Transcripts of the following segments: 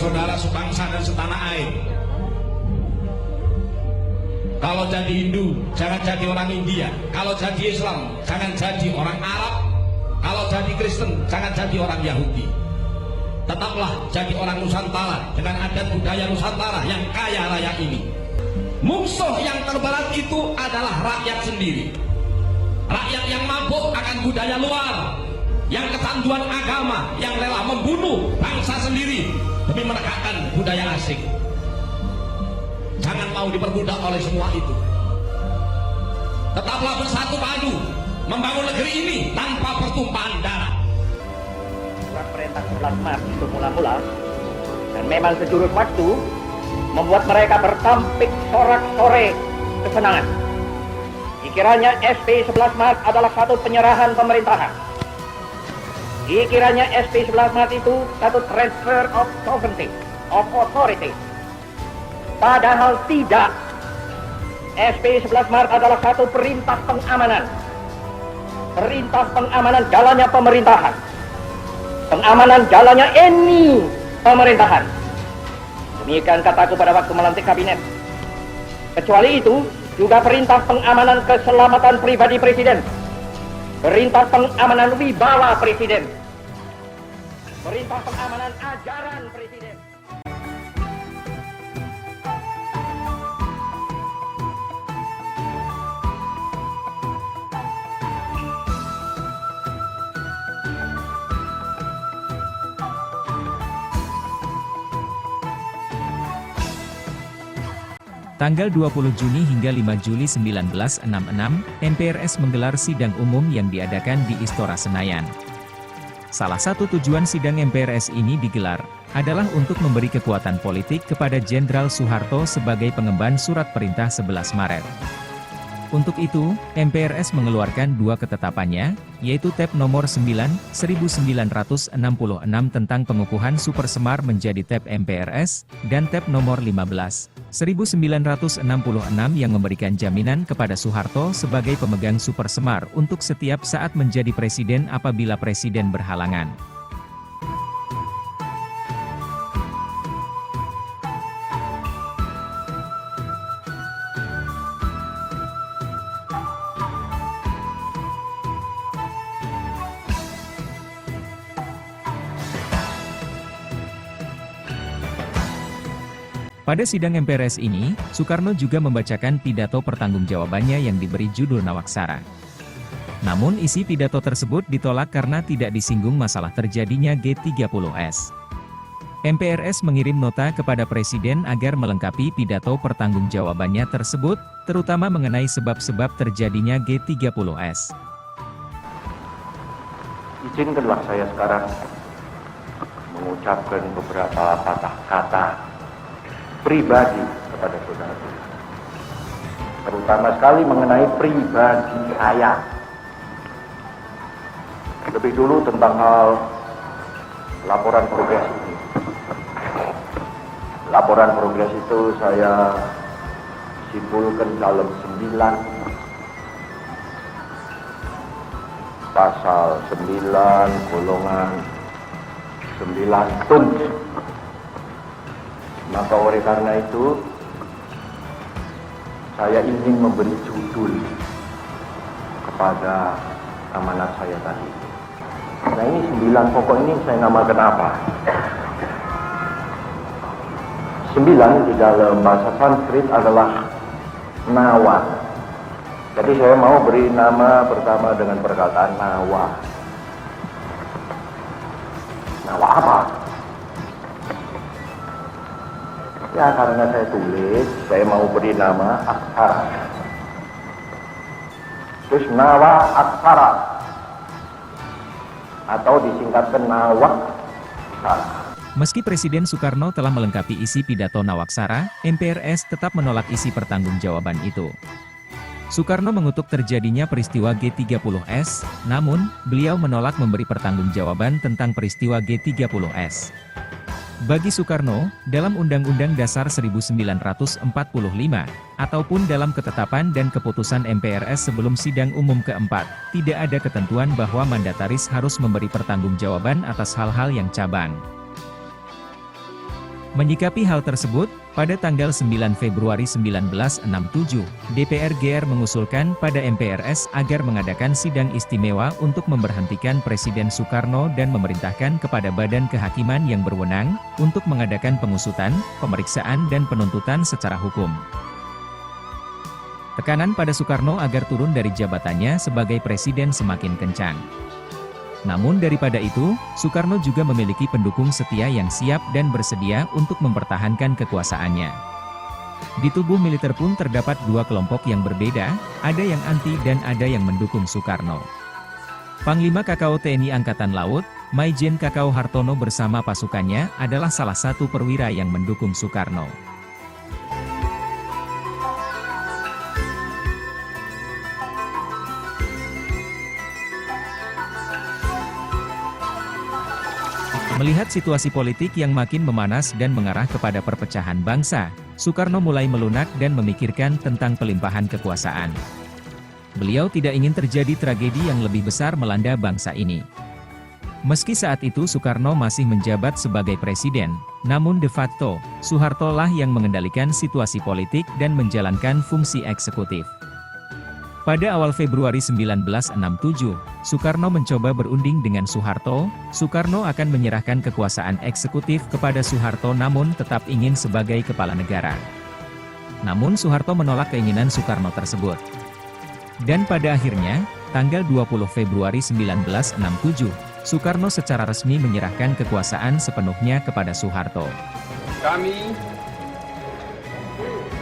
saudara-saudara sebangsa dan setanah air. Kalau jadi Hindu, jangan jadi orang India. Kalau jadi Islam, jangan jadi orang Arab. Kalau jadi Kristen, jangan jadi orang Yahudi. Tetaplah jadi orang Nusantara dengan adat budaya Nusantara yang kaya raya ini. Musuh yang terberat itu adalah rakyat sendiri. Rakyat yang mabuk akan budaya luar, yang kecanduan agama, yang rela membunuh bangsa sendiri demi menegakkan budaya asing. Jangan mau diperbudak oleh semua itu. Tetaplah bersatu padu membangun negeri ini tanpa pertumpahan darah. Surat perintah 11 Maret itu mula-mula dan memang sejurus waktu membuat mereka bertampik sorak-sore kesenangan. Dikiranya SP 11 Maret adalah satu penyerahan pemerintahan. Dikiranya SP 11 Maret itu satu transfer of sovereignty, of authority. Padahal tidak. SP 11 Maret adalah satu perintah pengamanan. Perintah pengamanan jalannya pemerintahan. Pengamanan jalannya ini pemerintahan. Demikian kataku pada waktu melantik kabinet. Kecuali itu, juga perintah pengamanan keselamatan pribadi Presiden. Perintah pengamanan wibawa Presiden. Perintah pengamanan ajaran Presiden. Tanggal 20 Juni hingga 5 Juli 1966, MPRS menggelar sidang umum yang diadakan di Istora Senayan. Salah satu tujuan sidang MPRS ini digelar, adalah untuk memberi kekuatan politik kepada Jenderal Soeharto sebagai pengemban surat perintah 11 Maret. Untuk itu, MPRS mengeluarkan dua ketetapannya, yaitu TEP nomor 9/1966 tentang pengukuhan Supersemar menjadi TEP MPRS, dan TEP nomor 15/1966 yang memberikan jaminan kepada Soeharto sebagai pemegang Supersemar untuk setiap saat menjadi presiden apabila presiden berhalangan. Pada sidang MPRS ini, Soekarno juga membacakan pidato pertanggungjawabannya yang diberi judul Nawaksara. Namun isi pidato tersebut ditolak karena tidak disinggung masalah terjadinya G30S. MPRS mengirim nota kepada Presiden agar melengkapi pidato pertanggungjawabannya tersebut, terutama mengenai sebab-sebab terjadinya G30S. Izinkanlah saya sekarang mengucapkan beberapa patah kata pribadi kepada saudara, terutama sekali mengenai pribadi saya. Lebih dulu tentang hal laporan progres ini. Laporan progres itu saya simpulkan dalam 9 pasal 9/9 tunj. Maka oleh karena itu, saya ingin memberi judul kepada amanat saya tadi. Nah, ini 9 pokok ini saya namakan apa? 9 di dalam bahasa Sanskrit adalah nawa. Jadi saya mau beri nama pertama dengan perkataan nawa. Nawa apa? Ya, karena saya tulis, saya mau beri nama aksara. Terus nawa aksara, atau disingkatkan nawaksara. Meski Presiden Soekarno telah melengkapi isi pidato Nawaksara, MPRS tetap menolak isi pertanggungjawaban itu. Soekarno mengutuk terjadinya peristiwa G30S, namun, beliau menolak memberi pertanggungjawaban tentang peristiwa G30S. Bagi Soekarno, dalam Undang-Undang Dasar 1945, ataupun dalam ketetapan dan keputusan MPRS sebelum sidang umum keempat, tidak ada ketentuan bahwa mandataris harus memberi pertanggungjawaban atas hal-hal yang cabang. Menyikapi hal tersebut, pada tanggal 9 Februari 1967, DPR GR mengusulkan pada MPRS agar mengadakan sidang istimewa untuk memberhentikan Presiden Soekarno dan memerintahkan kepada Badan Kehakiman yang berwenang, untuk mengadakan pengusutan, pemeriksaan dan penuntutan secara hukum. Tekanan pada Soekarno agar turun dari jabatannya sebagai presiden semakin kencang. Namun daripada itu, Soekarno juga memiliki pendukung setia yang siap dan bersedia untuk mempertahankan kekuasaannya. Di tubuh militer pun terdapat dua kelompok yang berbeda, ada yang anti dan ada yang mendukung Soekarno. Panglima KKO TNI Angkatan Laut, Maijen KKO Hartono bersama pasukannya adalah salah satu perwira yang mendukung Soekarno. Melihat situasi politik yang makin memanas dan mengarah kepada perpecahan bangsa, Soekarno mulai melunak dan memikirkan tentang pelimpahan kekuasaan. Beliau tidak ingin terjadi tragedi yang lebih besar melanda bangsa ini. Meski saat itu Soekarno masih menjabat sebagai presiden, namun de facto, Soeharto lah yang mengendalikan situasi politik dan menjalankan fungsi eksekutif. Pada awal Februari 1967, Soekarno mencoba berunding dengan Soeharto. Soekarno akan menyerahkan kekuasaan eksekutif kepada Soeharto namun tetap ingin sebagai kepala negara. Namun Soeharto menolak keinginan Soekarno tersebut. Dan pada akhirnya, tanggal 20 Februari 1967, Soekarno secara resmi menyerahkan kekuasaan sepenuhnya kepada Soeharto. Kami,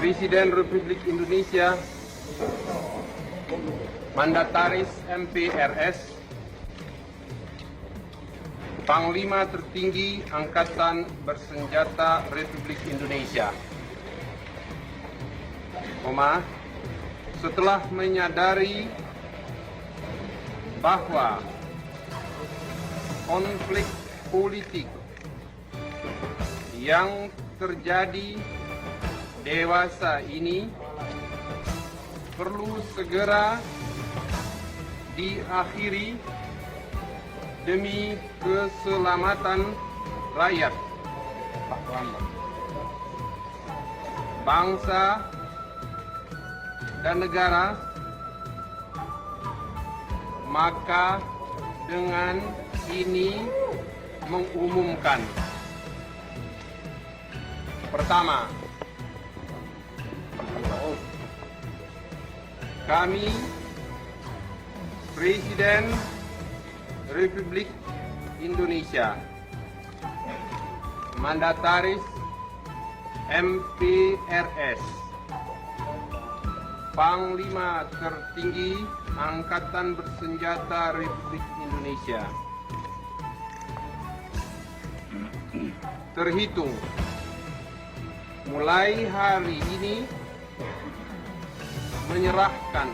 Presiden Republik Indonesia, Mandataris MPRS, Panglima Tertinggi Angkatan Bersenjata Republik Indonesia. Setelah menyadari bahwa konflik politik yang terjadi dewasa ini perlu segera diakhiri demi keselamatan rakyat, bangsa dan negara, maka dengan ini mengumumkan: pertama, kami Presiden Republik Indonesia, Mandataris MPRS, Panglima Tertinggi Angkatan Bersenjata Republik Indonesia, terhitung mulai hari ini menyerahkan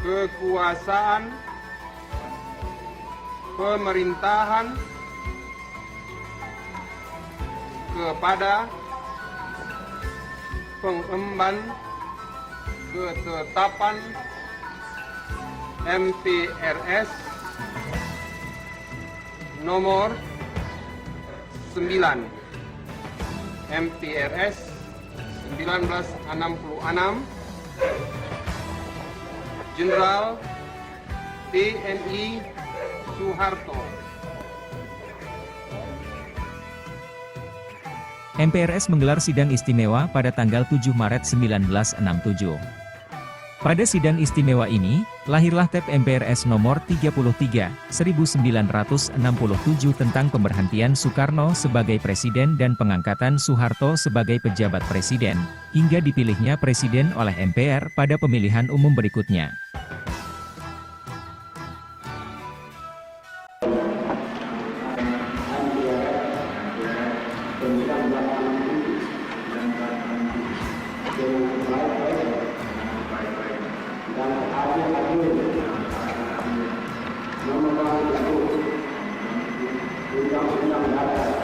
kekuasaan pemerintahan kepada pengemban ketetapan MPRS nomor 9 MPRS 1966 Jenderal TNI Soeharto. MPRS menggelar sidang istimewa pada tanggal 7 Maret 1967. Pada sidang istimewa ini, lahirlah TEP MPRS nomor 33, 1967 tentang pemberhentian Soekarno sebagai presiden dan pengangkatan Soeharto sebagai pejabat presiden, hingga dipilihnya presiden oleh MPR pada pemilihan umum berikutnya. Undang-undang